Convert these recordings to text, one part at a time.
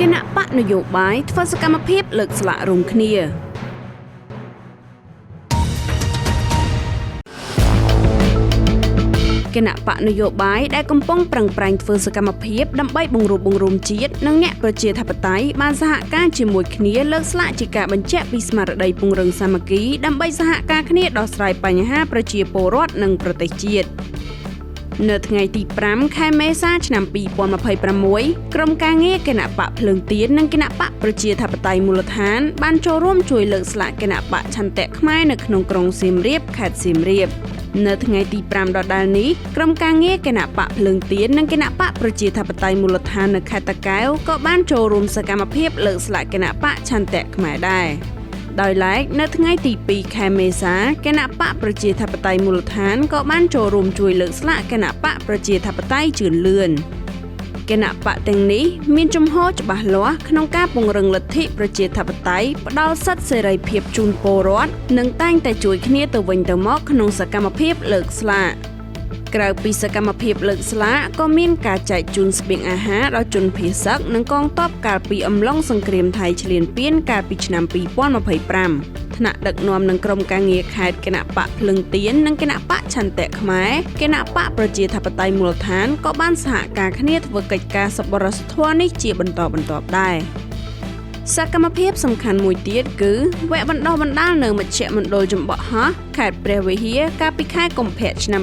គណៈបកនយោបាយធ្វើសកម្មភាពលើកស្លាករួមគ្នាគណៈបកនយោបាយដែលកំពុងប្រឹងប្រែងធ្វើសកម្មភាពដើម្បីបង្រួបបង្រួមជាតិនិងអ្នកប្រជាធិបតេយ្យបានសហការជាមួយគ្នាលើកស្លាកជាការបញ្ជាក់ពីស្មារតីពង្រឹងសាមគ្គីដើម្បីសហការគ្នាដោះស្រាយបញ្ហាប្រជាពលរដ្ឋនិងប្រទេសជាតិនៅថ្ងៃទី5ខែមេសាឆ្នាំ2026ក្រុមការងារគណៈបកភ្លើងទៀននិងគណៈបកប្រជាធិបតេយ្យមូលដ្ឋានបានចូលរួមជួយលើកស្លាកគណៈបកឆន្ទៈខ្មែរនៅក្នុងក្រុងសៀមរាបខេត្តសៀមរាបនៅថ្ងៃទី5ដដែលនេះក្រុមការងារគណៈបកភ្លើងទៀននិងគណៈបកប្រជាធិបតេយ្យមូលដ្ឋាននៅខេត្តតាកែវក៏បានចូលរួមសកម្មភាពលើកស្លាកគណៈបកឆន្ទៈខ្មែរដែរដោយឡែកនៅថ្ងៃទី2ខែមេសាគណៈបកប្រជាធិបតេយ្យមូលដ្ឋានក៏បានចូលរួមជួយលើកស្លាកគណៈបកប្រជាធិបតេយ្យជឿនលឿនគណៈបកទាំងនេះមានជំហរច្បាស់លាស់ក្នុងការពង្រឹងលទ្ធិប្រជាធិបតេយ្យផ្ដល់សិទ្ធិសេរីភាពជូនពលរដ្ឋនិងតែងតែជួយគ្នាទៅវិញទៅមកក្នុងសកម្មភាពលើកស្លាកក្រៅពីសកម្មភាពលើកស្លាកក៏មានការចែកជូនស្បៀងអាហារដល់ជនភៀសសឹកនិងកងទ័ពកាលពីអំឡុងសង្គ្រាមថៃឈ្លានពានកាលពីឆ្នាំ2025ថ្នាក់ដឹកនាំនឹងក្រុមការងារខេត្តគណៈបកភ្លឹងទៀននិងគណៈបកឆន្ទៈខ្មែរគណៈបកប្រជាធិបតេយ្យមូលដ្ឋានក៏បានសហការគ្នាធ្វើកិច្ចការសប្បុរសធម៌នេះជាបន្តបន្ទាប់ដែរសកម្មភាពសំខាន់មួយទៀតគឺវគ្គបណ្ដុះបណ្ដាលនៅមជ្ឈមណ្ឌលចំបក់ហោះខេត្តព្រះវិហារកាលពីខែកុម្ភៈឆ្នាំ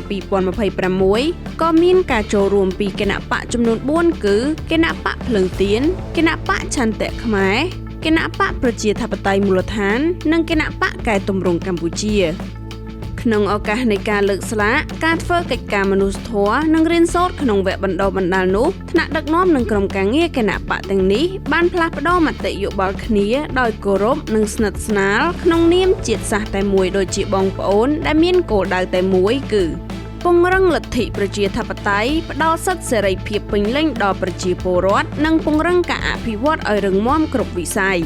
2026ក៏មានការចូលរួមពីគណៈបកចំនួន4គឺគណៈបកភ្លើងទៀនគណៈបកឆន្ទៈខ្មែរគណៈបកប្រជាធិបតេយ្យមូលដ្ឋាននិងគណៈបកកែតម្រង់កម្ពុជាក្នុងឱកាសនៃការលើកស្លាកការធ្វើកិច្ចការមនុស្សធម៌និងរៀនសូត្រក្នុងវគ្គបណ្ដុះបណ្ដាលនោះថ្នាក់ដឹកនាំនិងក្រុមការងារគណៈបកទាំងនេះបានផ្លាស់ប្ដូរមតិយោបល់គ្នាដោយគោរពនិងស្និទ្ធស្នាលក្នុងនាមជាតិសាសន៍តែមួយដូចជាបងប្អូនដែលមានគោលដៅតែមួយគឺពង្រឹងលទ្ធិប្រជាធិបតេយ្យផ្ដល់សិទ្ធិសេរីភាពពេញលេញដល់ប្រជាពលរដ្ឋនិងពង្រឹងការអភិវឌ្ឍឲ្យរឹងមាំគ្រប់វិស័យ